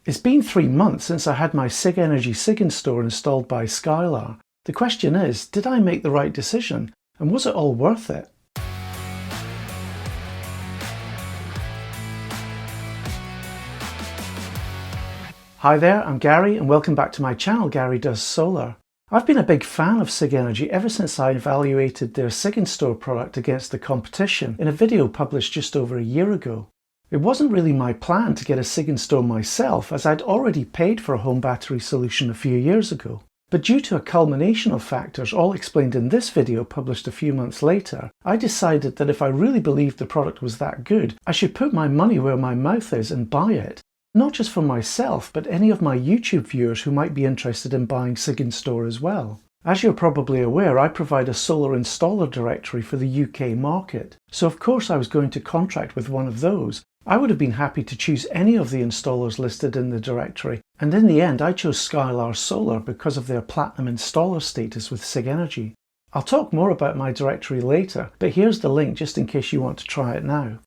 It's been 3 months since I had my Sigenergy SigenStor installed by Skylar. The question is, did I make the right decision? And was it all worth it? Hi there, I'm Gary and welcome back to my channel, Gary Does Solar. I've been a big fan of Sigenergy ever since I evaluated their SigenStor product against the competition in a video published just over a year ago. It wasn't really my plan to get a SigenStor myself, as I'd already paid for a home battery solution a few years ago. But due to a culmination of factors all explained in this video published a few months later, I decided that if I really believed the product was that good, I should put my money where my mouth is and buy it. Not just for myself, but any of my YouTube viewers who might be interested in buying SigenStor as well. As you're probably aware, I provide a solar installer directory for the UK market, so of course I was going to contract with one of those. I would have been happy to choose any of the installers listed in the directory, and in the end I chose Skylar Solar because of their platinum installer status with Sigenergy. I'll talk more about my directory later, but here's the link just in case you want to try it now.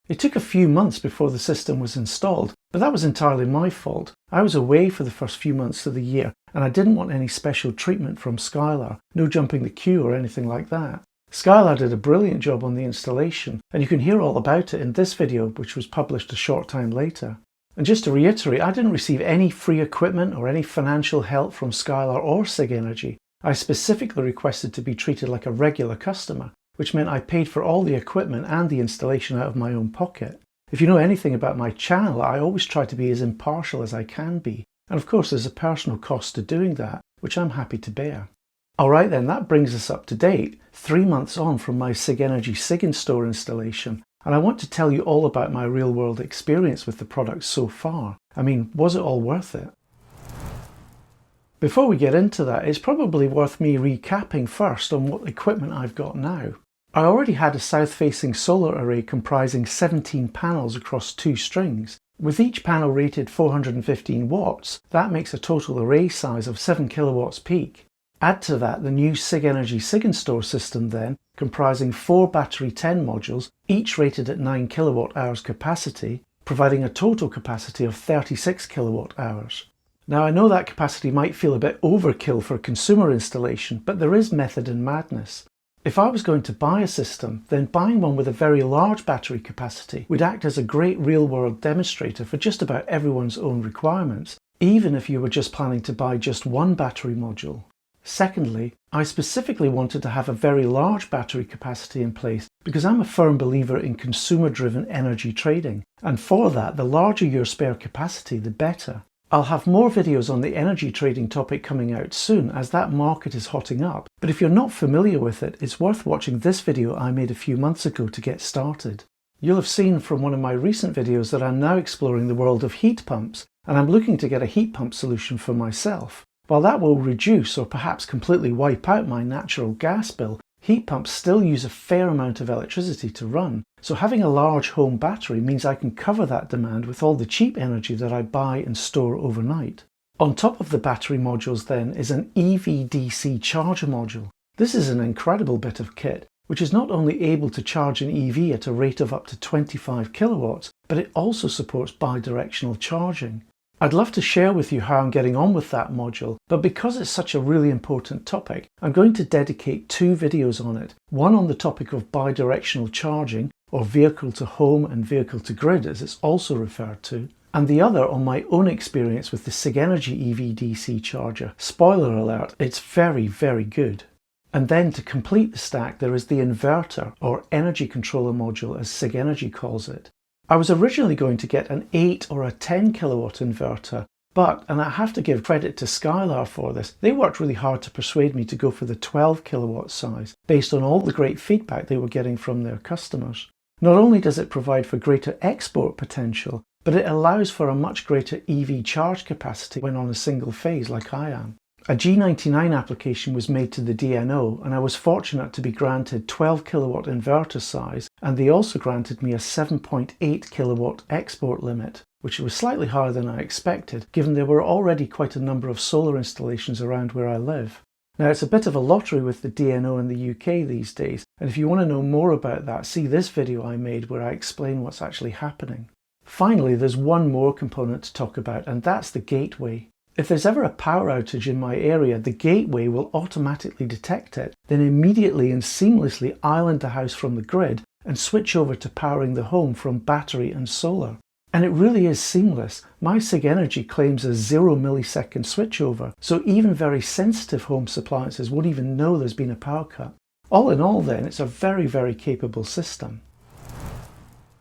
It took a few months before the system was installed, but that was entirely my fault. I was away for the first few months of the year and I didn't want any special treatment from Skylar, no jumping the queue or anything like that. Skylar did a brilliant job on the installation, and you can hear all about it in this video, which was published a short time later. And just to reiterate, I didn't receive any free equipment or any financial help from Skylar or Sigenergy. I specifically requested to be treated like a regular customer, which meant I paid for all the equipment and the installation out of my own pocket. If you know anything about my channel, I always try to be as impartial as I can be, and of course there's a personal cost to doing that, which I'm happy to bear. Alright then, that brings us up to date, 3 months on from my Sigenergy SigenStor installation, and I want to tell you all about my real world experience with the product so far. I mean, was it all worth it? Before we get into that, it's probably worth me recapping first on what equipment I've got now. I already had a south-facing solar array comprising 17 panels across 2 strings. With each panel rated 415 watts, that makes a total array size of 7 kilowatts peak. Add to that the new Sigenergy SigenStor system then, comprising 4 battery 10 modules, each rated at 9 kilowatt hours capacity, providing a total capacity of 36 kilowatt hours. Now I know that capacity might feel a bit overkill for a consumer installation, but there is method in madness. If I was going to buy a system, then buying one with a very large battery capacity would act as a great real-world demonstrator for just about everyone's own requirements, even if you were just planning to buy just one battery module. Secondly, I specifically wanted to have a very large battery capacity in place because I'm a firm believer in consumer-driven energy trading, and for that, the larger your spare capacity, the better. I'll have more videos on the energy trading topic coming out soon, as that market is hotting up, but if you're not familiar with it, it's worth watching this video I made a few months ago to get started. You'll have seen from one of my recent videos that I'm now exploring the world of heat pumps, and I'm looking to get a heat pump solution for myself. While that will reduce or perhaps completely wipe out my natural gas bill, heat pumps still use a fair amount of electricity to run, so having a large home battery means I can cover that demand with all the cheap energy that I buy and store overnight. On top of the battery modules then is an EVDC charger module. This is an incredible bit of kit, which is not only able to charge an EV at a rate of up to 25 kilowatts, but it also supports bidirectional charging. I'd love to share with you how I'm getting on with that module, but because it's such a really important topic, I'm going to dedicate 2 videos on it. One on the topic of bidirectional charging, or vehicle to home and vehicle to grid as it's also referred to, and the other on my own experience with the Sigenergy EVDC charger. Spoiler alert, it's very, very good. And then to complete the stack there is the inverter, or energy controller module as Sigenergy calls it. I was originally going to get an 8 or a 10 kilowatt inverter, but, and I have to give credit to Skylar for this, they worked really hard to persuade me to go for the 12 kilowatt size, based on all the great feedback they were getting from their customers. Not only does it provide for greater export potential, but it allows for a much greater EV charge capacity when on a single phase like I am. A G99 application was made to the DNO and I was fortunate to be granted 12 kilowatt inverter size, and they also granted me a 7.8 kilowatt export limit, which was slightly higher than I expected given there were already quite a number of solar installations around where I live. Now it's a bit of a lottery with the DNO in the UK these days, and if you want to know more about that, see this video I made where I explain what's actually happening. Finally, there's one more component to talk about, and that's the gateway. If there's ever a power outage in my area, the gateway will automatically detect it, then immediately and seamlessly island the house from the grid and switch over to powering the home from battery and solar. And it really is seamless. MySigenergy claims a 0 millisecond switchover, so even very sensitive home appliances won't even know there's been a power cut. All in all then, it's a very, very capable system.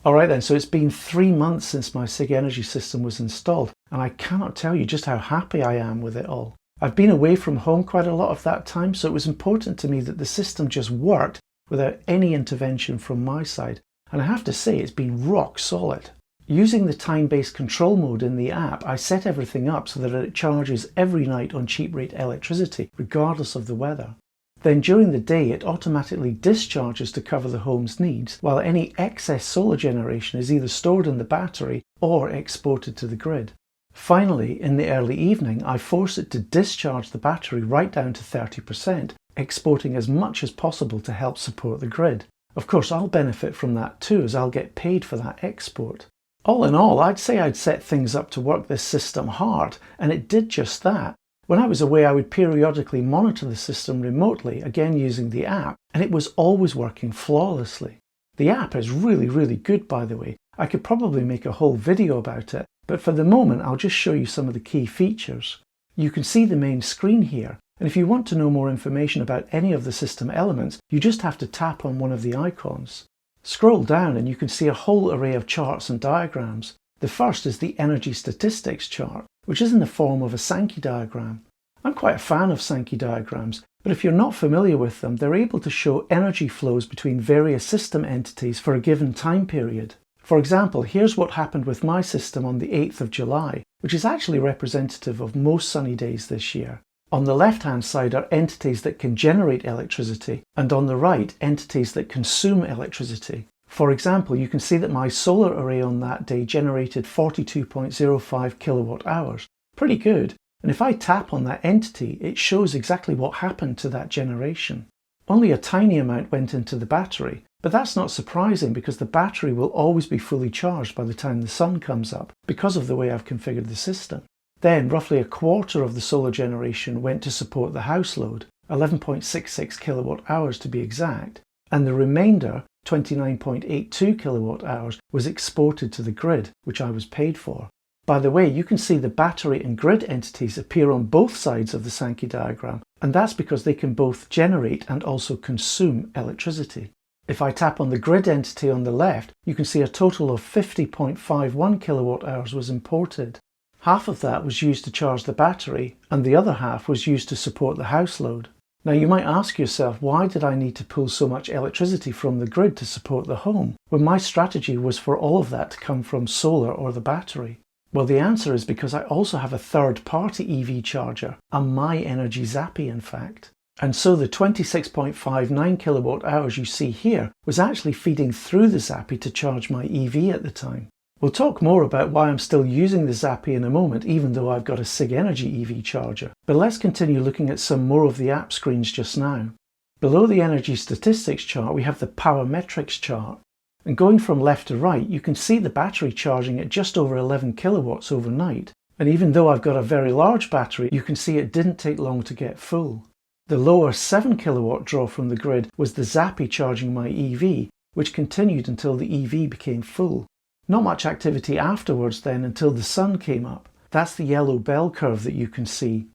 Alright then, so it's been 3 months since my Sigenergy system was installed, and I cannot tell you just how happy I am with it all. I've been away from home quite a lot of that time, so it was important to me that the system just worked without any intervention from my side, and I have to say it's been rock solid. Using the time-based control mode in the app, I set everything up so that it charges every night on cheap rate electricity, regardless of the weather. Then during the day it automatically discharges to cover the home's needs, while any excess solar generation is either stored in the battery or exported to the grid. Finally, in the early evening, I force it to discharge the battery right down to 30%, exporting as much as possible to help support the grid. Of course, I'll benefit from that too, as I'll get paid for that export. All in all, I'd say I'd set things up to work this system hard, and it did just that. When I was away, I would periodically monitor the system remotely, again using the app, and it was always working flawlessly. The app is really, really good, by the way. I could probably make a whole video about it, but for the moment I'll just show you some of the key features. You can see the main screen here, and if you want to know more information about any of the system elements, you just have to tap on one of the icons. Scroll down and you can see a whole array of charts and diagrams. The first is the energy statistics chart, which is in the form of a Sankey diagram. I'm quite a fan of Sankey diagrams, but if you're not familiar with them, they're able to show energy flows between various system entities for a given time period. For example, here's what happened with my system on the 8th of July, which is actually representative of most sunny days this year. On the left-hand side are entities that can generate electricity, and on the right, entities that consume electricity. For example, you can see that my solar array on that day generated 42.05 kilowatt hours. Pretty good. And if I tap on that entity, it shows exactly what happened to that generation. Only a tiny amount went into the battery, but that's not surprising because the battery will always be fully charged by the time the sun comes up because of the way I've configured the system. Then roughly a quarter of the solar generation went to support the house load, 11.66 kilowatt hours to be exact, and the remainder, 29.82 kilowatt hours, was exported to the grid, which I was paid for. By the way, you can see the battery and grid entities appear on both sides of the Sankey diagram, and that's because they can both generate and also consume electricity. If I tap on the grid entity on the left, you can see a total of 50.51 kilowatt hours was imported. Half of that was used to charge the battery, and the other half was used to support the house load. Now you might ask yourself, why did I need to pull so much electricity from the grid to support the home, when my strategy was for all of that to come from solar or the battery? Well, the answer is because I also have a third-party EV charger, a MyEnergy Zappi in fact. And so the 26.59 kilowatt hours you see here was actually feeding through the Zappi to charge my EV at the time. We'll talk more about why I'm still using the Zappi in a moment, even though I've got a Sigenergy EV charger. But let's continue looking at some more of the app screens just now. Below the energy statistics chart, we have the power metrics chart. And going from left to right, you can see the battery charging at just over 11 kilowatts overnight. And even though I've got a very large battery, you can see it didn't take long to get full. The lower 7 kilowatt draw from the grid was the Zappi charging my EV, which continued until the EV became full. Not much activity afterwards then until the sun came up. That's the yellow bell curve that you can see.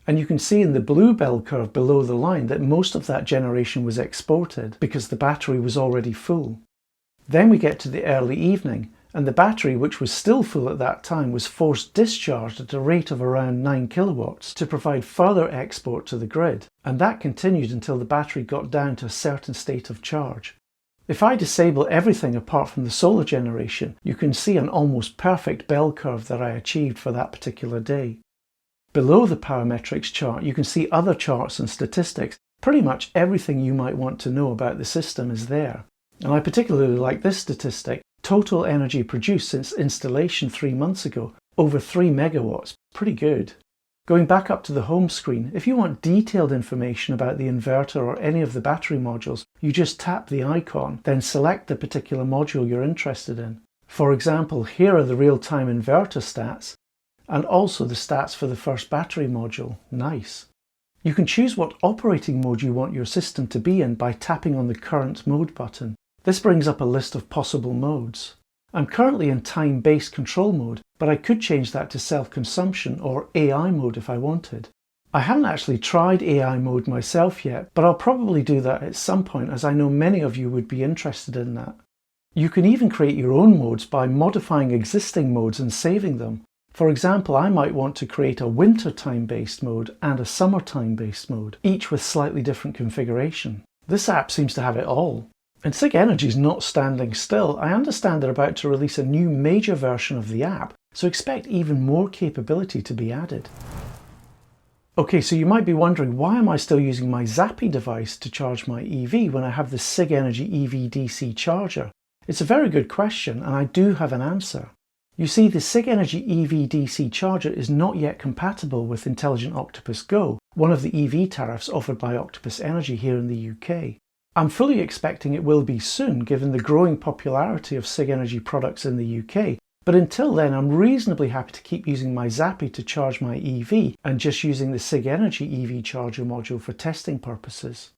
And you can see in the blue bell curve below the line that most of that generation was exported because the battery was already full. Then we get to the early evening, and the battery, which was still full at that time, was forced discharged at a rate of around 9 kilowatts to provide further export to the grid, and that continued until the battery got down to a certain state of charge. If I disable everything apart from the solar generation, you can see an almost perfect bell curve that I achieved for that particular day. Below the power metrics chart, you can see other charts and statistics. Pretty much everything you might want to know about the system is there. And I particularly like this statistic: total energy produced since installation 3 months ago, over 3 megawatts, pretty good. Going back up to the home screen, if you want detailed information about the inverter or any of the battery modules, you just tap the icon, then select the particular module you're interested in. For example, here are the real-time inverter stats and also the stats for the first battery module. Nice. You can choose what operating mode you want your system to be in by tapping on the current mode button. This brings up a list of possible modes. I'm currently in time-based control mode, but I could change that to self-consumption or AI mode if I wanted. I haven't actually tried AI mode myself yet, but I'll probably do that at some point, as I know many of you would be interested in that. You can even create your own modes by modifying existing modes and saving them. For example, I might want to create a winter time-based mode and a summer time-based mode, each with slightly different configuration. This app seems to have it all. And Sigenergy is not standing still. I understand they're about to release a new major version of the app, so expect even more capability to be added. Okay, so you might be wondering, why am I still using my Zappi device to charge my EV when I have the Sigenergy EVDC charger? It's a very good question, and I do have an answer. You see, the Sigenergy EVDC charger is not yet compatible with Intelligent Octopus Go, one of the EV tariffs offered by Octopus Energy here in the UK. I'm fully expecting it will be soon, given the growing popularity of Sigenergy products in the UK, but until then I'm reasonably happy to keep using my Zappi to charge my EV and just using the Sigenergy EV charger module for testing purposes.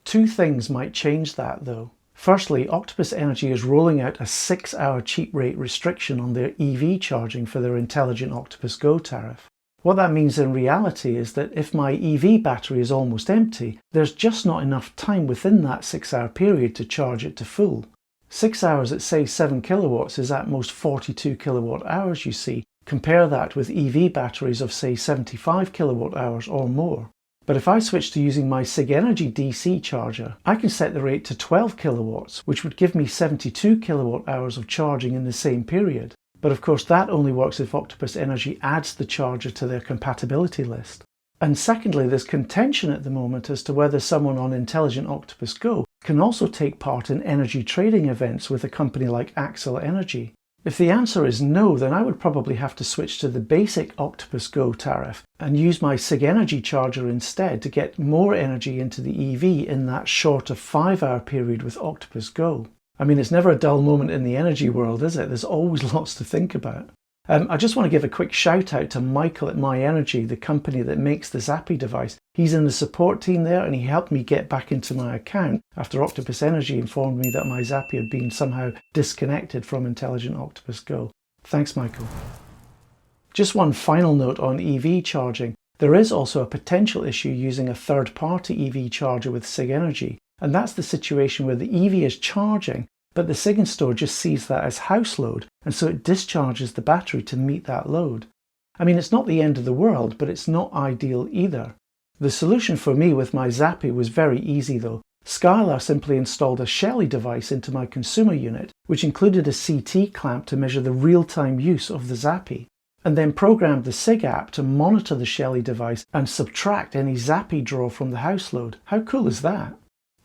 Two things might change that though. Firstly, Octopus Energy is rolling out a 6-hour cheap rate restriction on their EV charging for their Intelligent Octopus Go tariff. What that means in reality is that if my EV battery is almost empty, there's just not enough time within that 6-hour period to charge it to full. 6 hours at say 7 kilowatts is at most 42 kilowatt hours, you see. Compare that with EV batteries of say 75 kilowatt hours or more. But if I switch to using my Sigenergy DC charger, I can set the rate to 12 kilowatts, which would give me 72 kilowatt hours of charging in the same period. But of course that only works if Octopus Energy adds the charger to their compatibility list. And secondly, there's contention at the moment as to whether someone on Intelligent Octopus Go can also take part in energy trading events with a company like Octopus Energy. If the answer is no, then I would probably have to switch to the basic Octopus Go tariff and use my Sigenergy charger instead to get more energy into the EV in that shorter 5-hour period with Octopus Go. I mean, it's never a dull moment in the energy world, is it? There's always lots to think about. I just want to give a quick shout out to Michael at MyEnergy, the company that makes the Zappi device. He's in the support team there and he helped me get back into my account after Octopus Energy informed me that my Zappi had been somehow disconnected from Intelligent Octopus Go. Thanks, Michael. Just one final note on EV charging. There is also a potential issue using a third-party EV charger with Sigenergy, and that's the situation where the EV is charging, but the SigenStor just sees that as house load, and so it discharges the battery to meet that load. I mean, it's not the end of the world, but it's not ideal either. The solution for me with my Zappi was very easy though. Skylar simply installed a Shelly device into my consumer unit, which included a CT clamp to measure the real-time use of the Zappi, and then programmed the Sig app to monitor the Shelly device and subtract any Zappi draw from the house load. How cool is that?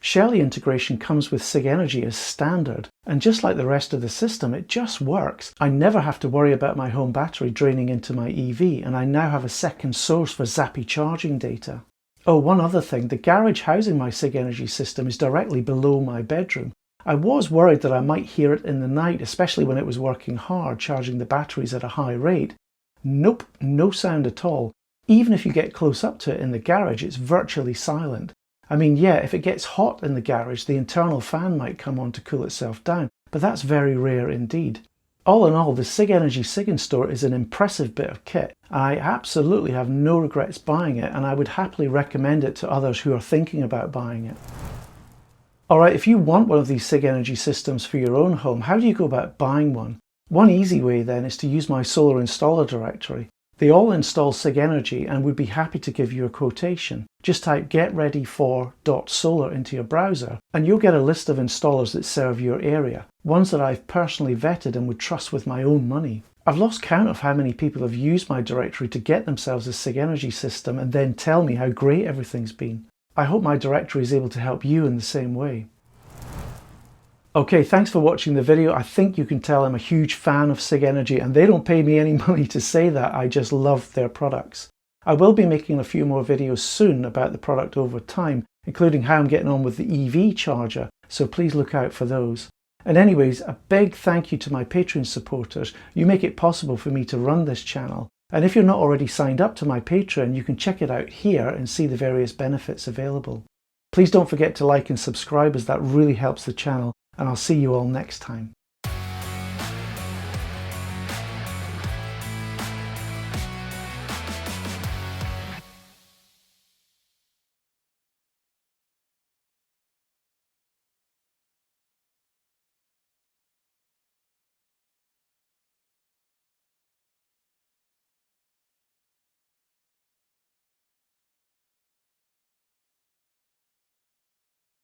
Shelly integration comes with Sigenergy as standard, and just like the rest of the system, it just works. I never have to worry about my home battery draining into my EV, and I now have a second source for Zappi charging data. Oh, one other thing, the garage housing my Sigenergy system is directly below my bedroom. I was worried that I might hear it in the night, especially when it was working hard, charging the batteries at a high rate. Nope, no sound at all. Even if you get close up to it in the garage, it's virtually silent. I mean, yeah, if it gets hot in the garage, the internal fan might come on to cool itself down, but that's very rare indeed. All in all, the Sigenergy SigenStor is an impressive bit of kit. I absolutely have no regrets buying it, and I would happily recommend it to others who are thinking about buying it. Alright, if you want one of these Sigenergy systems for your own home, how do you go about buying one? One easy way then is to use my solar installer directory. They all install Sigenergy and would be happy to give you a quotation. Just type getreadyfor.solar into your browser and you'll get a list of installers that serve your area, ones that I've personally vetted and would trust with my own money. I've lost count of how many people have used my directory to get themselves a Sigenergy system and then tell me how great everything's been. I hope my directory is able to help you in the same way. Okay, thanks for watching the video. I think you can tell I'm a huge fan of Sigenergy, and they don't pay me any money to say that. I just love their products. I will be making a few more videos soon about the product over time, including how I'm getting on with the EV charger, so please look out for those. And anyways, a big thank you to my Patreon supporters. You make it possible for me to run this channel. And if you're not already signed up to my Patreon, you can check it out here and see the various benefits available. Please don't forget to like and subscribe, as that really helps the channel, and I'll see you all next time.